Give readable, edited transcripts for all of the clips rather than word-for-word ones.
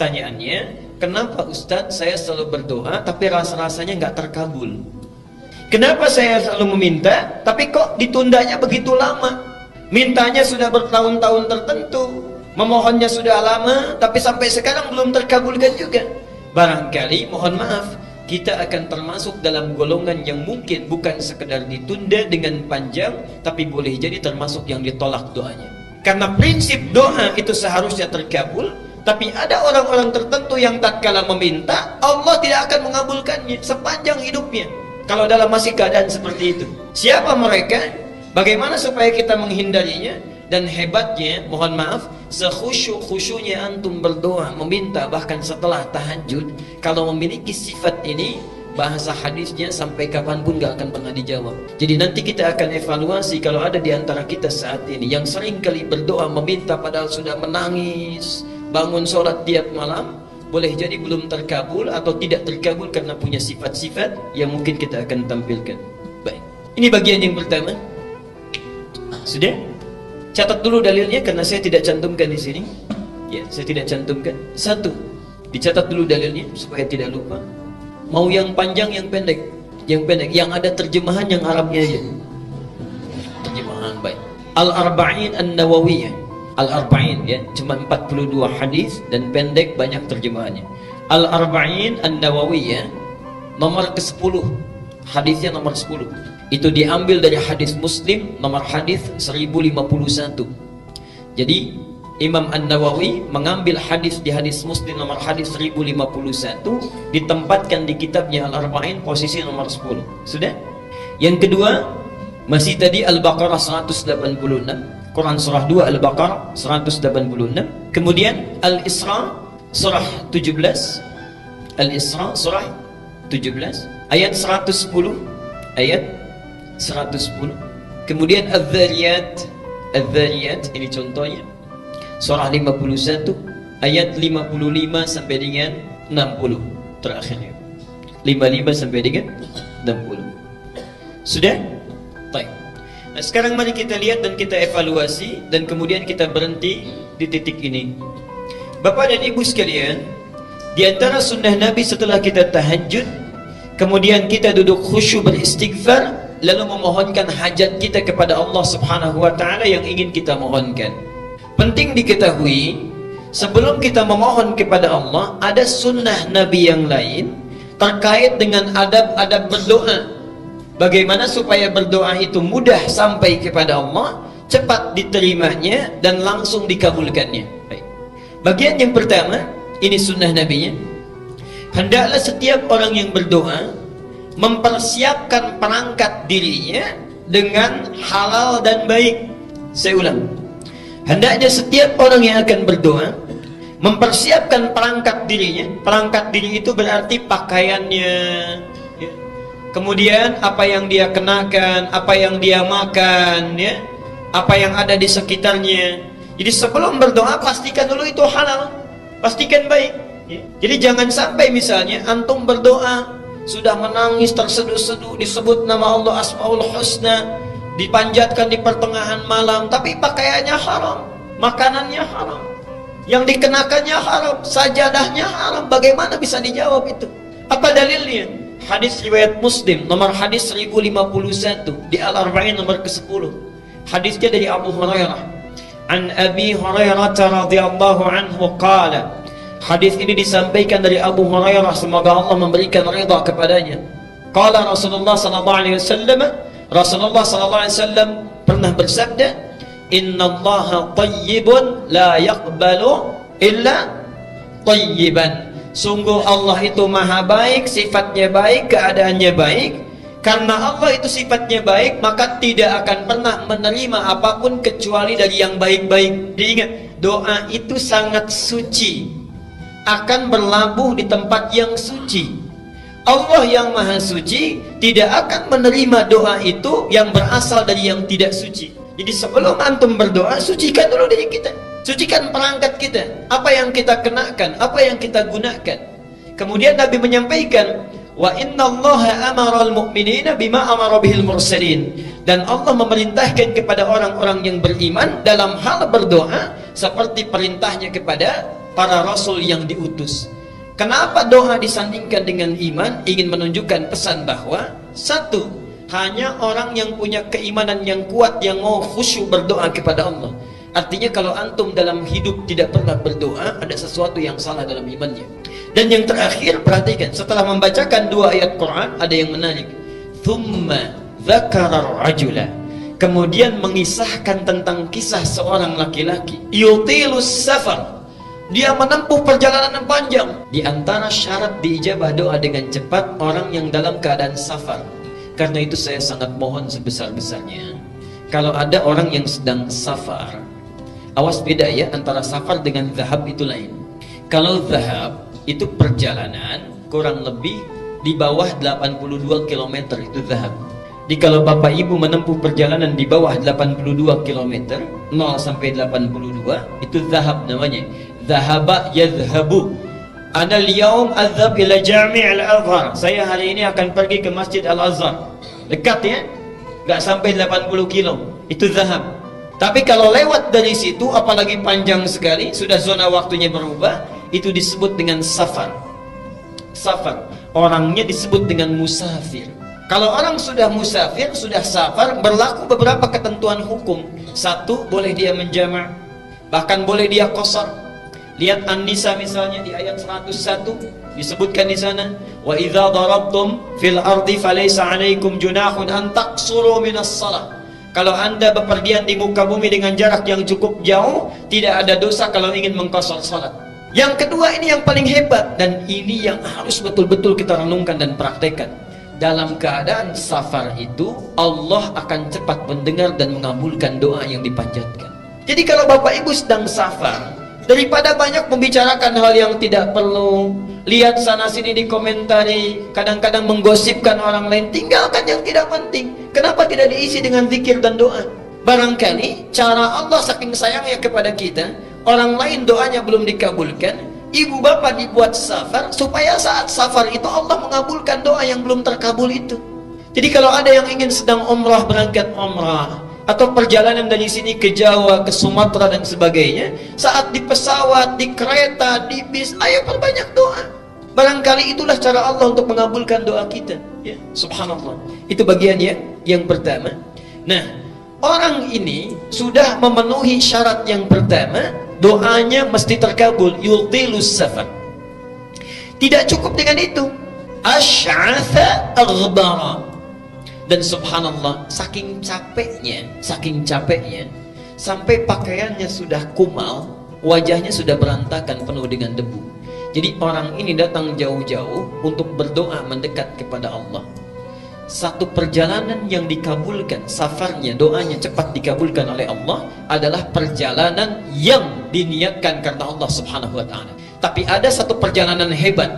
pertanyaannya, kenapa Ustadz saya selalu berdoa tapi rasa-rasanya nggak terkabul? Kenapa saya selalu meminta tapi kok ditundanya begitu lama? Mintanya sudah bertahun-tahun tertentu, memohonnya sudah lama, tapi sampai sekarang belum terkabulkan juga. Barangkali, mohon maaf, kita akan termasuk dalam golongan yang mungkin bukan sekedar ditunda dengan panjang, tapi boleh jadi termasuk yang ditolak doanya. Karena prinsip doa itu seharusnya terkabul, tapi ada orang-orang tertentu yang tatkala meminta, Allah tidak akan mengabulkannya sepanjang hidupnya kalau dalam masih keadaan seperti itu. Siapa mereka? Bagaimana supaya kita menghindarinya? Dan hebatnya, mohon maaf, sekhusyuk-khusyuknya antum berdoa, meminta bahkan setelah tahajud, kalau memiliki sifat ini, bahasa hadisnya sampai kapanpun gak akan pernah dijawab. Jadi nanti kita akan evaluasi kalau ada di antara kita saat ini yang sering kali berdoa meminta padahal sudah menangis, bangun sholat tiap malam, boleh jadi belum terkabul atau tidak terkabul karena punya sifat-sifat yang mungkin kita akan tampilkan. Baik, ini bagian yang pertama. Sudah? Catat dulu dalilnya karena saya tidak cantumkan di sini. Ya, saya tidak cantumkan. Satu, dicatat dulu dalilnya supaya tidak lupa. Mau yang panjang, yang pendek? Yang pendek, yang ada terjemahan yang Arabnya aja. Terjemahan baik. Al-Arba'in An-Nawawiyah. Al-Arba'in ya, cuma 42 hadis dan pendek banyak terjemahannya. Al-Arba'in An-Nawawiyah nomor ke-10. Hadisnya nomor 10. Itu diambil dari hadis Muslim nomor hadis 1051. Jadi Imam An-Nawawi mengambil hadis di hadis Muslim nomor hadis 1051, ditempatkan di kitabnya Al-Arba'in posisi nomor 10. Sudah? Yang kedua, masih tadi Al-Baqarah 186, Quran surah 2 Al-Baqarah 186. Kemudian Al-Isra surah 17, Al-Isra surah 17 ayat 110, ayat 110. Kemudian Adz-Dzariyat, Adz-Dzariyat ini contohnya surah 51 ayat 55 sampai dengan 60 terakhirnya. 55 sampai dengan 60. Sudah? Baik. Nah, sekarang mari kita lihat dan kita evaluasi dan kemudian kita berhenti di titik ini. Bapak dan Ibu sekalian, di antara sunnah Nabi setelah kita tahajud, kemudian kita duduk khusyuk beristighfar, lalu memohonkan hajat kita kepada Allah Subhanahu wa ta'ala yang ingin kita mohonkan. Penting diketahui, sebelum kita memohon kepada Allah, ada sunnah Nabi yang lain terkait dengan adab-adab berdoa. Bagaimana supaya berdoa itu mudah sampai kepada Allah, cepat diterimanya dan langsung dikabulkannya. Baik. Bagian yang pertama, ini sunnah Nabi-nya. Hendaklah setiap orang yang berdoa mempersiapkan perangkat dirinya dengan halal dan baik. Saya ulang, hendaknya setiap orang yang akan berdoa mempersiapkan perangkat dirinya. Perangkat diri itu berarti pakaiannya ya. Kemudian apa yang dia kenakan, apa yang dia makan ya, apa yang ada di sekitarnya. Jadi sebelum berdoa pastikan dulu itu halal, pastikan baik ya. Jadi jangan sampai misalnya antum berdoa sudah menangis terseduh-seduh, disebut nama Allah Asmaul Husna, dipanjatkan di pertengahan malam, tapi pakaiannya haram, makanannya haram, yang dikenakannya haram, sajadahnya haram. Bagaimana bisa dijawab itu? Apa dalilnya? Hadis riwayat Muslim nomor hadis 1051 di Al-Arba'in nomor ke-10. Hadisnya dari Abu Hurairah. An Abi Hurairah radhiyallahu anhu qala. Hadis ini disampaikan dari Abu Hurairah, semoga Allah memberikan ridha kepadanya. Qala Rasulullah sallallahu alaihi wasallam, Rasulullah sallallahu alaihi wasallam pernah bersabda, "Innallaha thayyibun la yaqbalu illa thayyiban." Sungguh Allah itu maha baik, sifatnya baik, keadaannya baik. Karena Allah itu sifatnya baik, maka tidak akan pernah menerima apapun kecuali dari yang baik-baik. Diingat, doa itu sangat suci, akan berlabuh di tempat yang suci. Allah yang maha suci tidak akan menerima doa itu yang berasal dari yang tidak suci. Jadi sebelum antum berdoa, sucikan dulu diri kita, sucikan perangkat kita, apa yang kita kenakan, apa yang kita gunakan. Kemudian Nabi menyampaikan, wa innallaha amaral mu'minina bima amara bihil mursalin, dan Allah memerintahkan kepada orang-orang yang beriman dalam hal berdoa seperti perintahnya kepada para rasul yang diutus. Kenapa doa disandingkan dengan iman? Ingin menunjukkan pesan bahwa satu, hanya orang yang punya keimanan yang kuat yang mau khusyuk berdoa kepada Allah. Artinya kalau antum dalam hidup tidak pernah berdoa, ada sesuatu yang salah dalam imannya. Dan yang terakhir, perhatikan, setelah membacakan 2 ayat Quran, ada yang menarik. Thumma dzakara rajula, kemudian mengisahkan tentang kisah seorang laki-laki yutilus safar, dia menempuh perjalanan yang panjang. Di antara syarat diijabah doa dengan cepat orang yang dalam keadaan safar. Karena itu saya sangat mohon sebesar-besarnya, kalau ada orang yang sedang safar, awas beda ya, antara safar dengan zahab itu lain. Kalau zahab itu perjalanan kurang lebih di bawah 82 km, itu zahab. Jadi kalau bapak ibu menempuh perjalanan di bawah 82 km, 0 sampai 82, itu zahab namanya. Zahaba yadhhabu. Ana al-yawm adhhab ila Jami' al-Azhar. Saya hari ini akan pergi ke Masjid Al-Azhar. Dekat ya, nggak sampai 80 kilo. Itu zahab. Tapi kalau lewat dari situ, apalagi panjang sekali, sudah zona waktunya berubah, itu disebut dengan safar. Safar. Orangnya disebut dengan musafir. Kalau orang sudah musafir, sudah safar, berlaku beberapa ketentuan hukum. Satu, boleh dia menjama', bahkan boleh dia qasar. Lihat An-Nisa misalnya di ayat 101 disebutkan di sana, wa idza darabtum fil ardi falaysa 'alaikum junahun an taqsuru minas shalah. Kalau Anda bepergian di muka bumi dengan jarak yang cukup jauh, tidak ada dosa kalau ingin mengqasar salat. Yang kedua, ini yang paling hebat, dan ini yang harus betul-betul kita renungkan dan praktekkan. Dalam keadaan safar itu, Allah akan cepat mendengar dan mengabulkan doa yang dipanjatkan. Jadi kalau bapak ibu sedang safar, daripada banyak membicarakan hal yang tidak perlu, lihat sana sini dikomentari, kadang-kadang menggosipkan orang lain, tinggalkan yang tidak penting. Kenapa tidak diisi dengan zikir dan doa? Barangkali cara Allah saking sayangnya kepada kita, orang lain doanya belum dikabulkan, ibu bapak dibuat safar supaya saat safar itu Allah mengabulkan doa yang belum terkabul itu. Jadi kalau ada yang ingin sedang umrah, berangkat umrah, atau perjalanan dari sini ke Jawa, ke Sumatera dan sebagainya, saat di pesawat, di kereta, di bis, ayo perbanyak doa. Barangkali itulah cara Allah untuk mengabulkan doa kita ya. Subhanallah. Itu bagian yang pertama. Nah, orang ini sudah memenuhi syarat yang pertama, doanya mesti terkabul, yutilus safar. Tidak cukup dengan itu, asy'atha aghbara. Dan subhanallah, saking capeknya, sampai pakaiannya sudah kumal, wajahnya sudah berantakan penuh dengan debu. Jadi orang ini datang jauh-jauh untuk berdoa mendekat kepada Allah. Satu perjalanan yang dikabulkan, safarnya, doanya cepat dikabulkan oleh Allah, adalah perjalanan yang diniatkan karena Allah subhanahu wa ta'ala. Tapi ada satu perjalanan hebat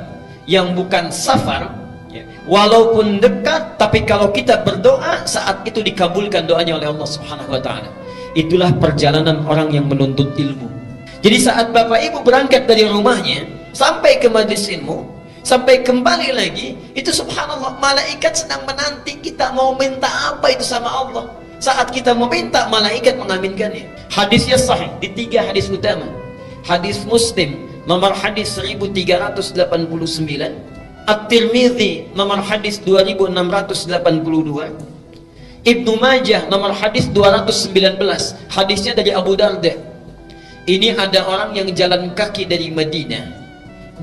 yang bukan safar, walaupun dekat, tapi kalau kita berdoa, saat itu dikabulkan doanya oleh Allah subhanahu wa ta'ala. Itulah perjalanan orang yang menuntut ilmu. Jadi saat bapak ibu berangkat dari rumahnya sampai ke majlis ilmu, sampai kembali lagi, itu subhanallah, malaikat sedang menanti kita mau minta apa itu sama Allah. Saat kita meminta, malaikat mengaminkannya. Hadisnya sahih di 3 hadis utama. Hadis Muslim nomor hadis 1389, At-Tirmidzi nomor hadis 2682, Ibnu Majah nomor hadis 219, hadisnya dari Abu Darda. Ini ada orang yang jalan kaki dari Madinah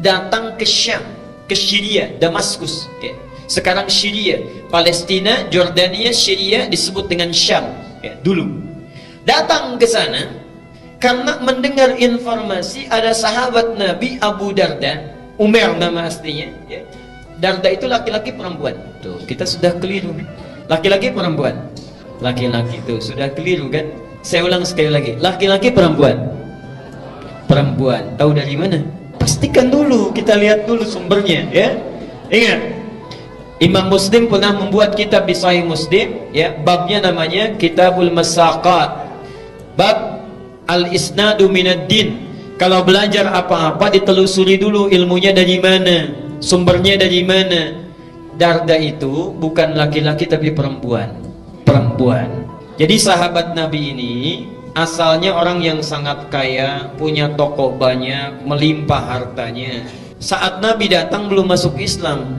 datang ke Syam, ke Syria, Damaskus ya. Sekarang Syria, Palestina, Jordania, Syria disebut dengan Syam ya, dulu. Datang ke sana karena mendengar informasi ada sahabat Nabi Abu Darda, Umar nama aslinya ya. Darda itu laki-laki perempuan. Tuh, kita sudah keliru. Laki-laki perempuan. Laki-laki tuh sudah keliru kan? Saya ulang sekali lagi. Laki-laki perempuan. Perempuan. Tahu dari mana? Pastikan dulu, kita lihat dulu sumbernya ya. Ingat, Imam Muslim pernah membuat kitab di Sahih Muslim ya, babnya namanya Kitabul Masaqat. Bab Al-Isnadu Minad Din. Kalau belajar apa-apa ditelusuri dulu ilmunya dari mana, sumbernya dari mana. Darda itu bukan laki-laki tapi perempuan. Perempuan. Jadi sahabat Nabi ini Asalnya orang yang sangat kaya, punya toko banyak, melimpah hartanya. Saat Nabi datang belum masuk Islam.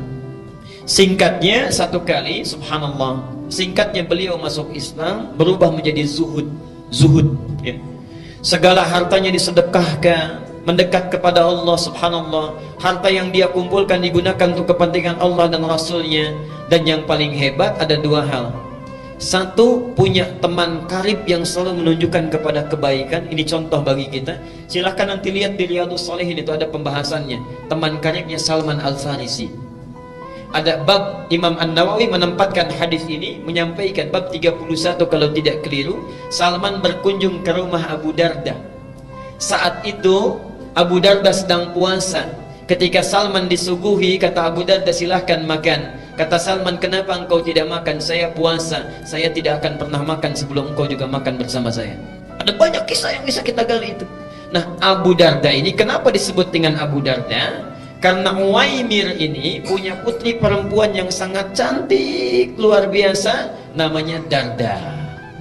Singkatnya satu kali, subhanallah, singkatnya beliau masuk Islam, berubah menjadi zuhud ya. Segala hartanya disedekahkan, mendekat kepada Allah, subhanallah. Harta yang dia kumpulkan digunakan untuk kepentingan Allah dan Rasulnya. Dan yang paling hebat ada dua hal. Satu, punya teman karib yang selalu menunjukkan kepada kebaikan. Ini contoh bagi kita. Silahkan nanti lihat di Riyadhus Shalihin, itu ada pembahasannya. Teman karibnya Salman Al-Farisi. Ada bab, Imam An-Nawawi menempatkan hadis ini, menyampaikan bab 31 kalau tidak keliru. Salman berkunjung ke rumah Abu Darda. Saat itu Abu Darda sedang puasa. Ketika Salman disuguhi, kata Abu Darda, silahkan makan. Kata Salman, kenapa engkau tidak makan? Saya puasa, saya tidak akan pernah makan sebelum engkau juga makan bersama saya. Ada banyak kisah yang bisa kita gali itu. Nah, Abu Darda ini kenapa disebut dengan Abu Darda? Karena Uwaimir ini punya putri perempuan yang sangat cantik, luar biasa, namanya Darda.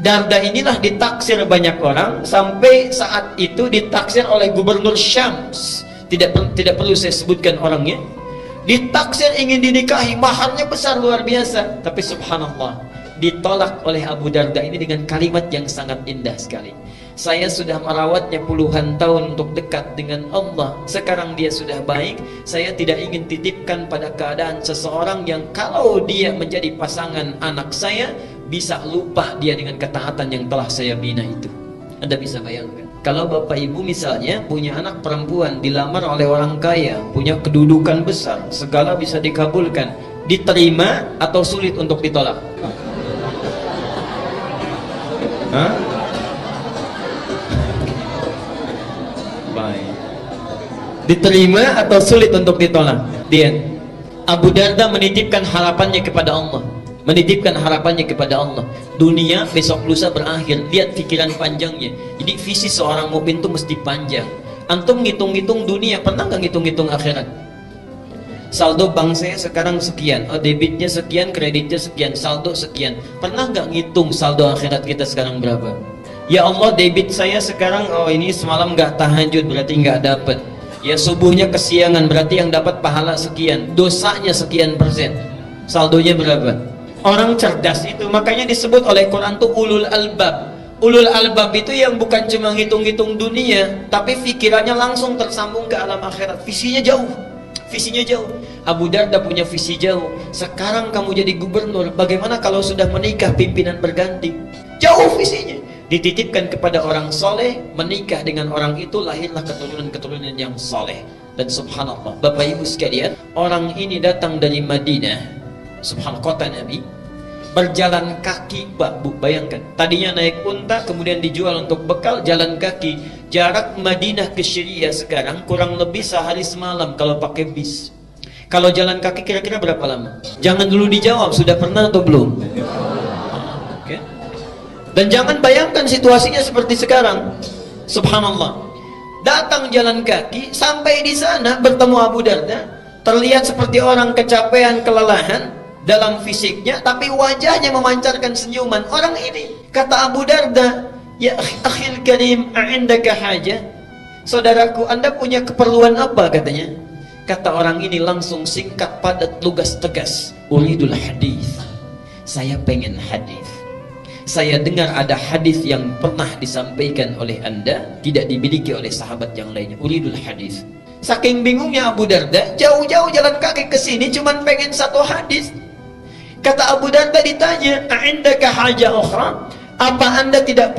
Darda inilah ditaksir banyak orang, sampai saat itu ditaksir oleh Gubernur Syams. Tidak perlu saya sebutkan orangnya. Ditaksir ingin dinikahi, maharnya besar luar biasa, tapi subhanallah ditolak oleh Abu Darda ini dengan kalimat yang sangat indah sekali. Saya sudah merawatnya puluhan tahun untuk dekat dengan Allah. Sekarang dia sudah baik. Saya tidak ingin titipkan pada keadaan seseorang yang kalau dia menjadi pasangan anak saya, bisa lupa dia dengan ketaatan yang telah saya bina itu. Anda bisa bayangkan, kalau bapak ibu misalnya punya anak perempuan, dilamar oleh orang kaya, punya kedudukan besar, segala bisa dikabulkan, diterima atau sulit untuk ditolak? Hah? Baik. Diterima atau sulit untuk ditolak? Dia Abu Darda menitipkan harapannya kepada Allah. Menitipkan harapannya kepada Allah. Dunia besok lusa berakhir. Lihat pikiran panjangnya. Jadi visi seorang mukmin itu mesti panjang. Antum ngitung-ngitung dunia, pernah nggak ngitung-ngitung akhirat? Saldo bank saya sekarang sekian, debitnya sekian, kreditnya sekian, saldo sekian. Pernah nggak ngitung saldo akhirat kita sekarang berapa? Ya Allah, debit saya sekarang, ini semalam nggak tahajud, berarti nggak dapat. Ya subuhnya kesiangan, berarti yang dapat pahala sekian. Dosanya sekian persen. Saldonya berapa? Orang cerdas itu, makanya disebut oleh Quran tuh ulul albab. Ulul albab itu yang bukan cuma ngitung-ngitung dunia, tapi pikirannya langsung tersambung ke alam akhirat. Visinya jauh. Visinya jauh. Abu Darda punya visi jauh. Sekarang kamu jadi gubernur, bagaimana kalau sudah menikah pimpinan berganti? Jauh visinya. Dititipkan kepada orang soleh, menikah dengan orang itu, lahirlah keturunan-keturunan yang soleh. Dan subhanallah, Bapak Ibu sekalian, orang ini datang dari Madinah, subhanallah, kota Nabi, berjalan kaki, Pak Bu, bayangkan. Tadinya naik unta, kemudian dijual untuk bekal, jalan kaki. Jarak Madinah ke Syria sekarang kurang lebih sehari semalam kalau pakai bis. Kalau jalan kaki kira-kira berapa lama? Jangan dulu dijawab, sudah pernah atau belum? Okay. Dan jangan bayangkan situasinya seperti sekarang. Subhanallah. Datang jalan kaki, sampai di sana bertemu Abu Darda, terlihat seperti orang kecapean, kelelahan dalam fisiknya, tapi wajahnya memancarkan senyuman. Orang ini, kata Abu Darda, ya akhil karim, a'indaka haja? Saudaraku, Anda punya keperluan apa? Katanya. Kata orang ini langsung singkat, padat, lugas, tegas. Uridul hadis. Saya pengen hadis. Saya dengar ada hadis yang pernah disampaikan oleh Anda, tidak dimiliki oleh sahabat yang lainnya. Uridul hadis. Saking bingungnya Abu Darda, jauh-jauh jalan kaki ke sini cuman pengen satu hadis. Kata Abu Darda ditanya, "A'indaka haja ukhra?" Apa Anda tidak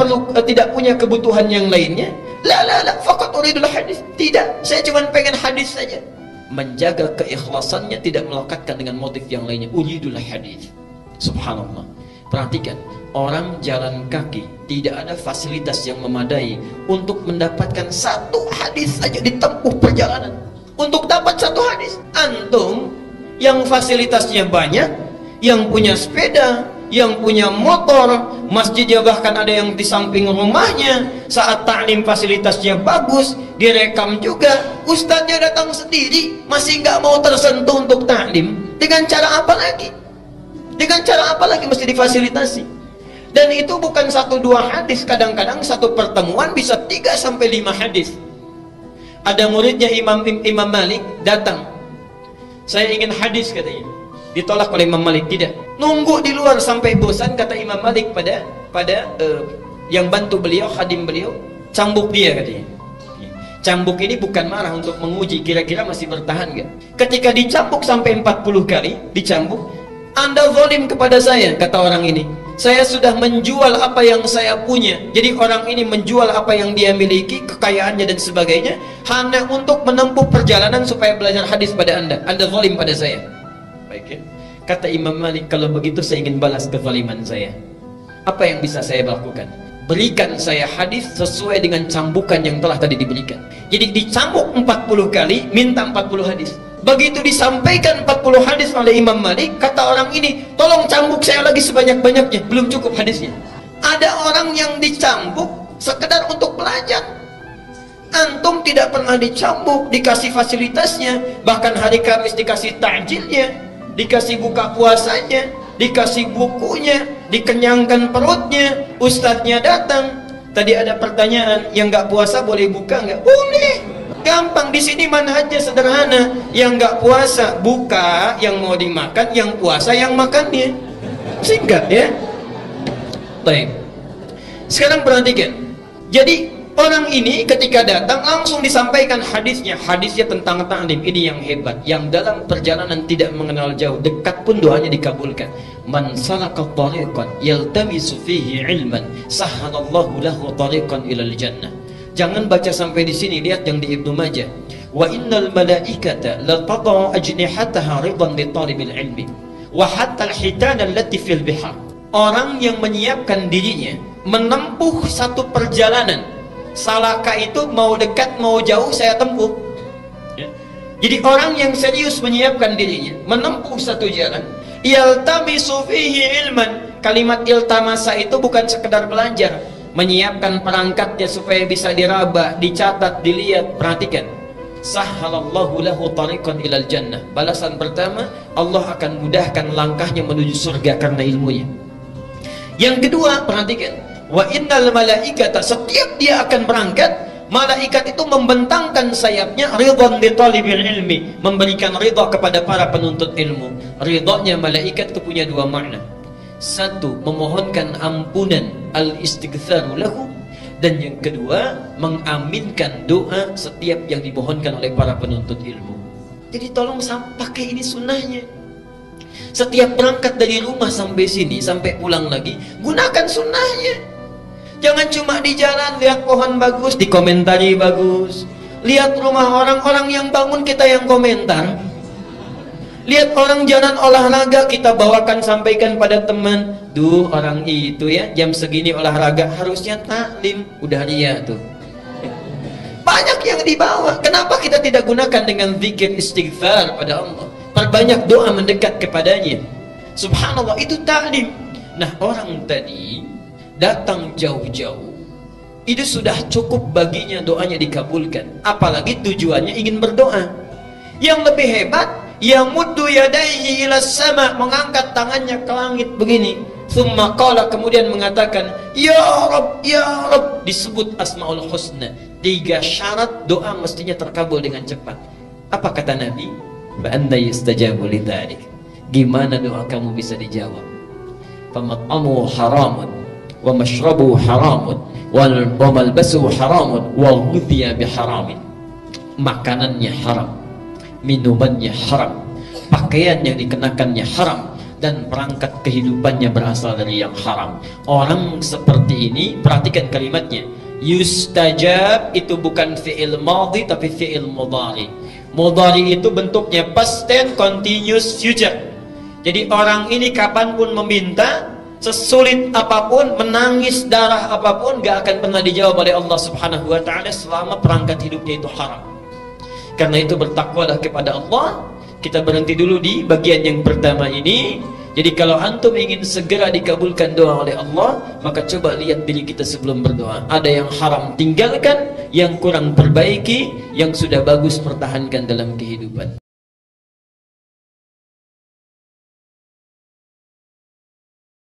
punya kebutuhan yang lainnya? La, faqat uridul hadis. Tidak, saya cuma pengen hadis saja. Menjaga keikhlasannya, tidak melekatkan dengan motif yang lainnya. Uridul hadis. Subhanallah. Perhatikan, orang jalan kaki tidak ada fasilitas yang memadai untuk mendapatkan satu hadis saja ditempuh perjalanan. Untuk dapat satu hadis, antum yang fasilitasnya banyak, yang punya sepeda, yang punya motor, masjidnya bahkan ada yang di samping rumahnya, saat taklim fasilitasnya bagus, direkam juga, ustadznya datang sendiri, masih nggak mau tersentuh untuk taklim. Dengan cara apa lagi? Dengan cara apa lagi mesti difasilitasi? Dan itu bukan 1-2 hadis, kadang-kadang satu pertemuan bisa 3-5 hadis. Ada muridnya Imam Malik datang, saya ingin hadis katanya. Ditolak oleh Imam Malik, tidak. Nunggu di luar sampai bosan, kata Imam Malik pada yang bantu beliau, khadim beliau, cambuk dia katanya. Cambuk ini bukan marah, untuk menguji kira-kira masih bertahan gak. Ketika dicambuk sampai 40 kali, dicambuk, Anda zalim kepada saya, kata orang ini. Saya sudah menjual apa yang saya punya. Jadi orang ini menjual apa yang dia miliki, kekayaannya dan sebagainya, hanya untuk menempuh perjalanan supaya belajar hadis pada Anda. Anda zalim pada saya. Baik ya. Kata Imam Malik, kalau begitu saya ingin balas kezaliman saya. Apa yang bisa saya lakukan? Berikan saya hadis sesuai dengan cambukan yang telah tadi diberikan. Jadi dicambuk 40 kali, minta 40 hadis. Begitu disampaikan 40 hadis oleh Imam Malik, kata orang ini, tolong cambuk saya lagi sebanyak-banyaknya. Belum cukup hadisnya. Ada orang yang dicambuk sekedar untuk belajar. Antum tidak pernah dicambuk, dikasih fasilitasnya, bahkan hari Kamis dikasih takjilnya, dikasih buka puasanya, dikasih bukunya, dikenyangkan perutnya, ustadznya datang. Tadi ada pertanyaan, yang nggak puasa boleh buka nggak? Boleh. Gampang, di sini manhajnya sederhana. Yang nggak puasa buka, yang mau dimakan, yang puasa yang makannya. Singkat ya. Baik. Sekarang perhatikan. Jadi orang ini ketika datang langsung disampaikan hadisnya. Hadisnya tentang ta'lim. Ini yang hebat. Yang dalam perjalanan tidak mengenal jauh, dekat pun doanya dikabulkan. Man salaka tariqan yaltamisu fihi ilman sahhalallahu lahu tariqan ilal jannah. Jangan baca sampai di sini, lihat yang di Ibnu Majah. Wa innal malaikata la tad'u ajnihataha ridan li talibil ilmi wa hatta al-hitana allati fil bihar. Orang yang menyiapkan dirinya menempuh satu perjalanan. Salaka itu mau dekat mau jauh saya tempuh. Ya. Jadi orang yang serius menyiapkan dirinya menempuh satu jalan, yaltamisu fihi ilman. Kalimat iltamasa itu bukan sekedar belajar, menyiapkan perangkatnya supaya bisa diraba, dicatat, dilihat. Perhatikan, sahhalallahu lahu tariqan ilal jannah. Balasan pertama, Allah akan mudahkan langkahnya menuju surga karena ilmunya. Yang kedua, perhatikan, wa innal malaikata, setiap dia akan berangkat, malaikat itu membentangkan sayapnya ridhan li talibil ilmi, memberikan ridha kepada para penuntut ilmu. Ridhanya malaikat itu punya 2 makna. Satu, memohonkan ampunan, al-istighfaru lahu. Dan yang kedua, mengaminkan doa setiap yang dimohonkan oleh para penuntut ilmu. Jadi tolong pakai ini sunnahnya. Setiap berangkat dari rumah sampai sini, sampai pulang lagi, gunakan sunnahnya. Jangan cuma di jalan, lihat pohon bagus, dikomentari bagus. Lihat rumah orang-orang yang bangun, kita yang komentar. Lihat orang jalan olahraga, kita bawakan, sampaikan pada teman. Duh, orang itu ya jam segini olahraga, harusnya taklim. Udah lihat tuh, banyak yang dibawa. Kenapa kita tidak gunakan dengan zikir istighfar pada Allah? Perbanyak doa mendekat kepadanya. Subhanallah, itu taklim. Nah, orang tadi datang jauh-jauh, itu sudah cukup baginya doanya dikabulkan. Apalagi tujuannya ingin berdoa. Yang lebih hebat, yamuddu yadaihi ila sama, mengangkat tangannya ke langit begini. Thumma qala, kemudian mengatakan, ya Rabb, ya Rabb, disebut asmaul husna. 3 syarat doa mestinya terkabul dengan cepat. Apa kata Nabi? Fa anta yustajabu lidzalik. Gimana doa kamu bisa dijawab? Famat'amu haramun wa mashrabu haramun wa malbasu haramun wa ghudhiya biharamin. Makanannya haram, minumannya haram, pakaian yang dikenakannya haram, dan perangkat kehidupannya berasal dari yang haram. Orang seperti ini, perhatikan kalimatnya, yustajab itu bukan fi'il madhi tapi fi'il mudhari. Mudhari itu bentuknya past tense continuous future. Jadi orang ini kapanpun meminta, sesulit apapun, menangis darah apapun, gak akan pernah dijawab oleh Allah Subhanahu wa ta'ala selama perangkat hidupnya itu haram. Karena itu bertakwalah kepada Allah. Kita berhenti dulu di bagian yang pertama ini. Jadi kalau antum ingin segera dikabulkan doa oleh Allah, maka coba lihat diri kita sebelum berdoa. Ada yang haram tinggalkan, yang kurang perbaiki, yang sudah bagus pertahankan dalam kehidupan.